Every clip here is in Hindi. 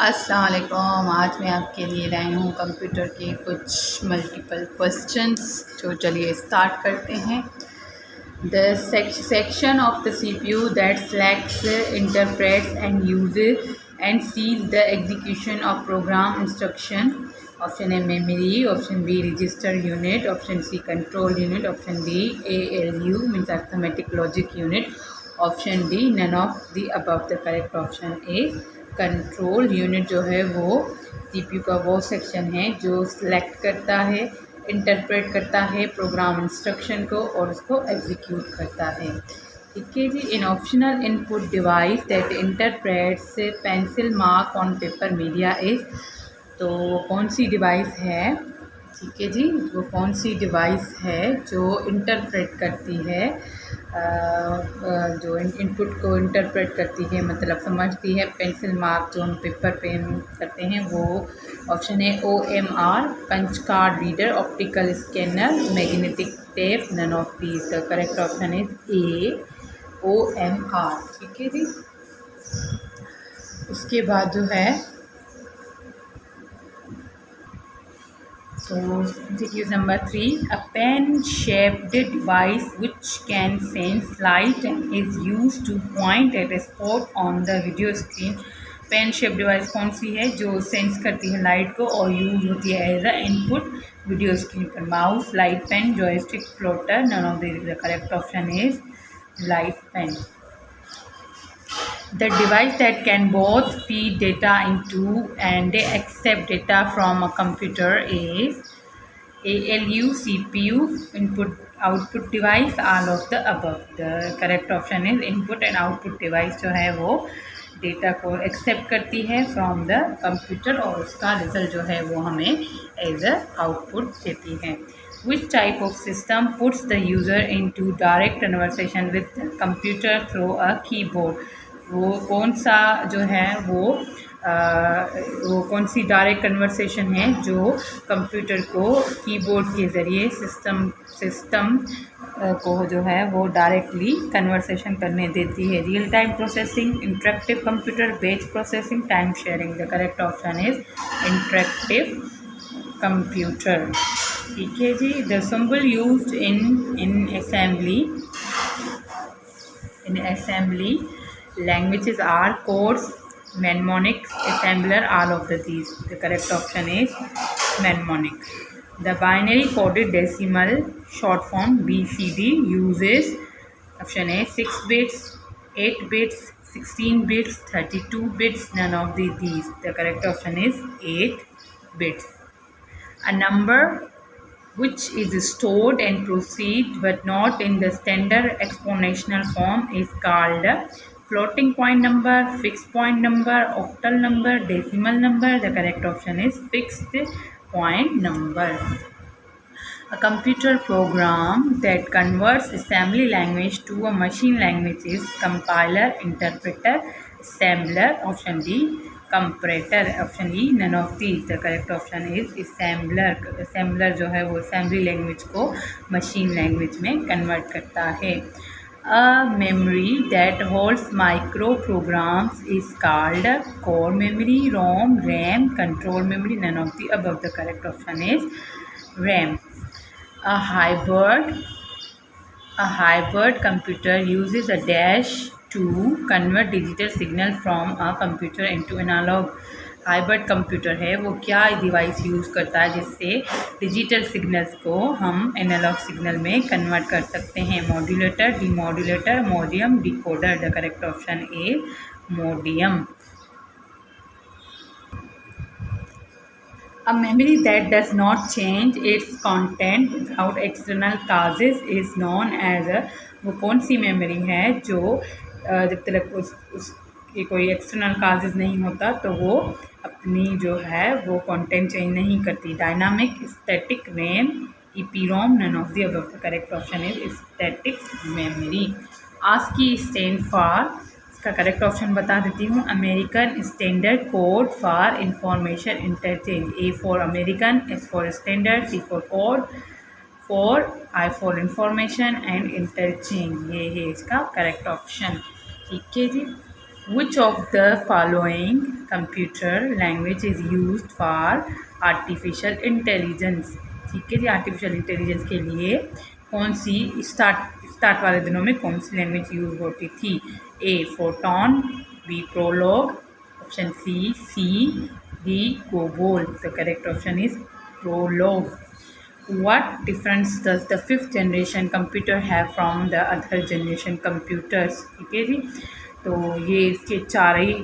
अस्सलाम वालेकुम। आज मैं आपके लिए लाई हूँ कंप्यूटर के कुछ मल्टीपल क्वेश्चंस। तो चलिए स्टार्ट करते हैं। The section of the CPU that selects, interprets and uses and sees the execution of program instruction. Option A memory, option B register unit, option C control unit, option D ALU means arithmetic logic unit, option D none of the above. The correct option is control unit जो है वो सीपीयू का वो सेक्शन है जो सिलेक्ट करता है, इंटरप्रेट करता है प्रोग्राम इंस्ट्रक्शन को और उसको एग्जीक्यूट करता है। ठीक है जी। In optional input device that interprets pencil mark on paper media is. तो वो कौन सी डिवाइस है? ठीक है जी, वो कौन सी डिवाइस है जो इंटरप्रेट करती है, जो इनपुट को इंटरप्रेट करती है, मतलब समझती है पेंसिल मार्क जो हम पेपर पे करते हैं वो। ऑप्शन है OMR, punch card reader, optical scanner, magnetic tape, none of these. The correct option is A, OMR। ठीक है जी। उसके बाद जो है So, exercise number 3. A pen-shaped device which can sense light and is used to point at a spot on the video screen. Pen shape device कौन सी है जो सेंस करती है लाइट को और यूज होती है as a input video screen पर? Mouse, light pen, joystick, plotter, none of the correct option is light pen. The device that can both feed data into and accept data from a computer is ALU, CPU, input output device, all of the above. The correct option is input and output device जो है वो डेटा को एक्सेप्ट करती है फ्रॉम द कंप्यूटर और उसका रिजल्ट जो है वो हमें एज अ आउटपुट देती है। Which type of system puts the user into direct conversation with the computer through a keyboard? वो कौन सा जो है वो कौन सी डायरेक्ट कन्वर्सेशन है जो कंप्यूटर को कीबोर्ड के ज़रिए सिस्टम को जो है वो डायरेक्टली कन्वर्सेशन करने देती है? Real time processing, interactive computer, batch processing, time sharing. The correct option is interactive computer. ठीक है जी। The symbol used in assembly languages are codes, mnemonics, assembler, all of these. The correct option is mnemonic. The binary coded decimal short form BCD uses option A 6 bits, 8 bits, 16 bits, 32 bits, none of these. The correct option is 8 bits. A number which is stored and proceed but not in the standard exponential form is called floating point number, fixed point number, octal number, decimal number. The correct option is fixed point number. A computer program that converts assembly language to a machine language is compiler, interpreter, assembler. Option D, comparator. Option E, none of these. The correct option is assembler. assembler जो है वो assembly language को machine language में convert करता है। A memory that holds micro programs is called core memory, ROM, RAM, control memory, none of the above. The correct option is RAM. A hybrid computer uses a dash to convert digital signal from a computer into analog. Hybrid computer है वो क्या डिवाइस यूज़ करता है जिससे डिजिटल सिग्नल्स को हम एनालॉग सिग्नल में कन्वर्ट कर सकते हैं? Modulator, demodulator, modem, decoder. The correct option is modem. A memory that does not change its content without external causes is known as a। वो कौन सी मेमोरी है जो जब तक उसके कोई एक्सटर्नल काजेज नहीं होता तो वो अपनी जो है वो कंटेंट चेंज नहीं करती? Dynamic, static, RAM, EPROM, none of the above. The correct option is static memory. ASCII stand for, का करेक्ट ऑप्शन बता देती हूँ, American standard code for information interchange. A for American, S for standard, C for code, I for information and interchange. ये है इसका करेक्ट ऑप्शन। ठीक है जी। Which of the following computer language is used for artificial intelligence? ठीक है जी, आर्टिफिशियल इंटेलिजेंस के लिए कौन सी स्टार्ट वाले दिनों में कौन सी लैंग्वेज यूज होती थी? A Fortran, B Prolog, option C D COBOL. The correct option is Prolog. What difference does the fifth generation computer have from the other generation computers? ठीक है जी, तो ये इसके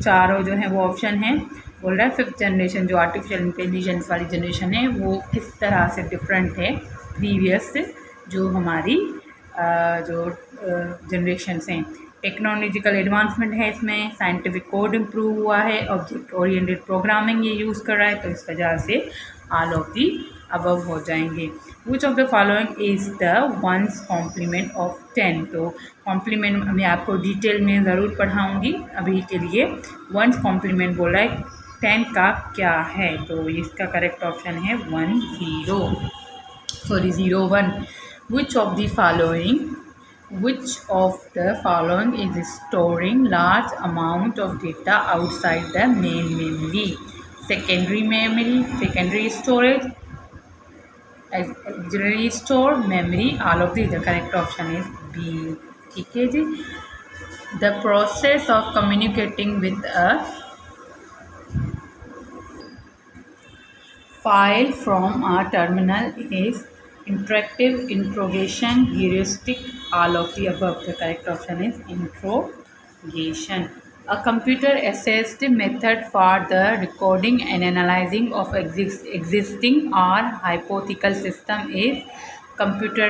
चारों जो हैं वो ऑप्शन हैं। बोल रहा है फिफ्थ जनरेशन जो आर्टिफिशियल इंटेलिजेंस वाली जनरेशन है वो किस तरह से डिफरेंट है प्रीवियस जो हमारी जो जनरेशंस हैं। टेक्नोलॉजिकल एडवांसमेंट है इसमें, साइंटिफिक कोड इम्प्रूव हुआ है, ऑब्जेक्ट ओरिएंटेड प्रोग्रामिंग ये यूज़ कर रहा है, तो इस वजह से ऑल ऑफ दी अबव हो जाएंगे। Which of the following is the one's complement of 10। तो कॉम्प्लीमेंट मैं आपको डिटेल में ज़रूर पढ़ाऊँगी, अभी के लिए वंस कॉम्प्लीमेंट बोला है 10 का क्या है, तो इसका करेक्ट ऑप्शन है 01। Which of the following is storing large amount of data outside the main memory? Secondary memory, secondary storage, auxiliary store memory, all of these. The correct option is B. ठीक है जी। The process of communicating with a file from a terminal is interactive, interrogation, heuristic, all of the above. The correct option is interrogation. A computer assessed method for the recording and analyzing of existing or hypothetical system is, computer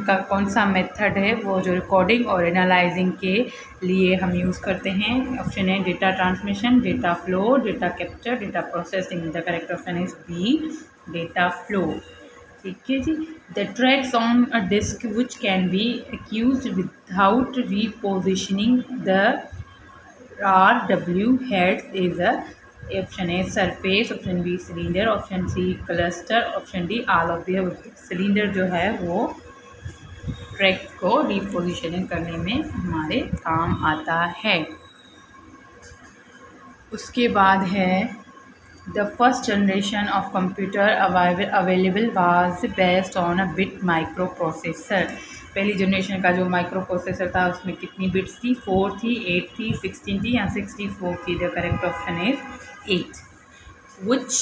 का कौन सा मेथड है वो जो रिकॉर्डिंग और एनालाइजिंग के लिए हम यूज़ करते हैं? ऑप्शन है data transmission, data flow, data capture, data processing. The correct option is B, data flow. ठीक है जी। The tracks on a disk which can be accessed without repositioning the RW heads is a, option A surface, option B cylinder, option C cluster, option D all of the. Cylinder जो है वो ट्रैक को रिपोजिशनिंग करने में हमारे काम आता है। उसके बाद है the first generation of computer available was based on a bit micro processor. पहली जनरेशन का जो माइक्रो प्रोसेसर था उसमें कितनी बिट्स थी? 4 थी, 8 थी, 16 थी या 64 थी? The correct option is 8। Which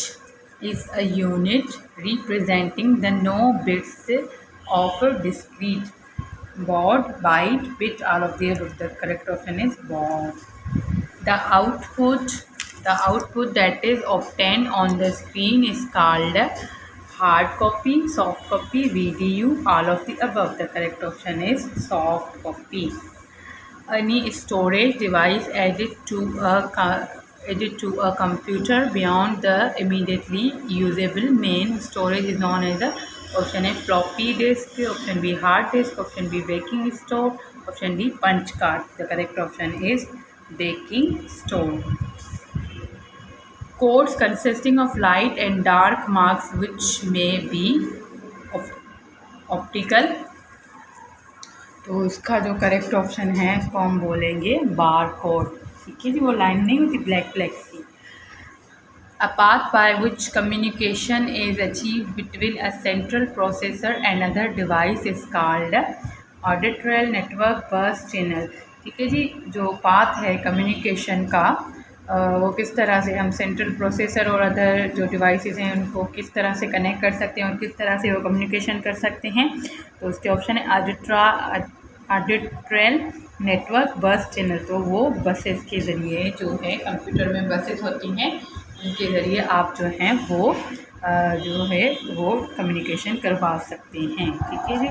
is a unit representing the no bits of a discrete baud, byte, bit, all of the above. The correct option is baud. The output that is obtained on the screen is called hard copy, soft copy, VDU, all of the above. The correct option is soft copy. Any storage device added to a computer beyond the immediately usable main storage is known as the, option A floppy disk, option B hard disk, option B baking store, option D punch card. The correct option is baking store. Codes consisting of light and dark marks which may be optical, तो इसका जो करेक्ट ऑप्शन है इसको हम बोलेंगे बार कोड। ठीक है जी, वो लाइन नहीं होती ब्लैक ब्लैक सी। A path by which communication is achieved between a central processor and other device is called editorial network bus channel. ठीक है जी, जो पाथ है कम्युनिकेशन का वो किस तरह से हम सेंट्रल प्रोसेसर और अदर जो डिवाइसेस हैं उनको किस तरह से कनेक्ट कर सकते हैं और किस तरह से वो कम्युनिकेशन कर सकते हैं, तो उसके ऑप्शन है ऑडिटोरियल नेटवर्क बस चैनल। तो वो बसेस के ज़रिए जो है कंप्यूटर में बसेस होती हैं उनके ज़रिए आप जो हैं वो जो है वो कम्युनिकेशन करवा सकते हैं। ठीक है जी।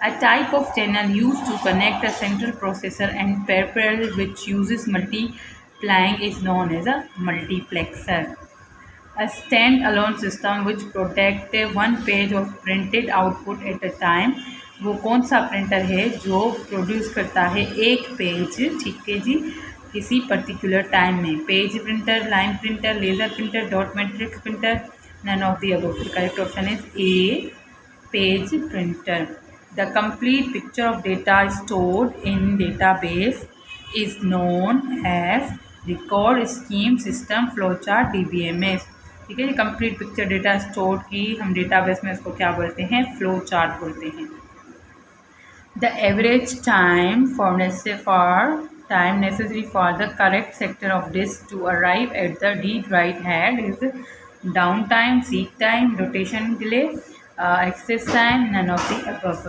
A type of channel used to connect a central processor and peripheral which uses multiplying is known as a multiplexer. A stand-alone system which protects one page of printed output at a time, वो कौन सा प्रिंटर है जो प्रोड्यूस करता है एक पेज, ठीक है जी, किसी पर्टिकुलर टाइम में? Page printer, line printer, laser printer, dot matrix printer, none of the above. Correct option is A, page printer. The complete picture of data stored in database is known as record scheme system flow chart DBMS। ठीक है, ये कंप्लीट पिक्चर डेटा स्टोर की हम डेटाबेस में उसको क्या बोलते हैं, फ्लो चार्ट बोलते हैं। The average time time necessary for the correct sector of disk to arrive at the read write head is downtime, seek time, rotation delay, access time, none of the above.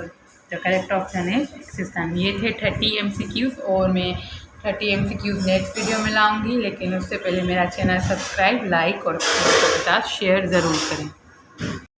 The correct option is access time. ये थे 30 MCQs और मैं 30 MCQs नेक्स्ट वीडियो में लाऊंगी, लेकिन उससे पहले मेरा चैनल सब्सक्राइब, लाइक और अपने दोस्तों के साथ शेयर ज़रूर करें।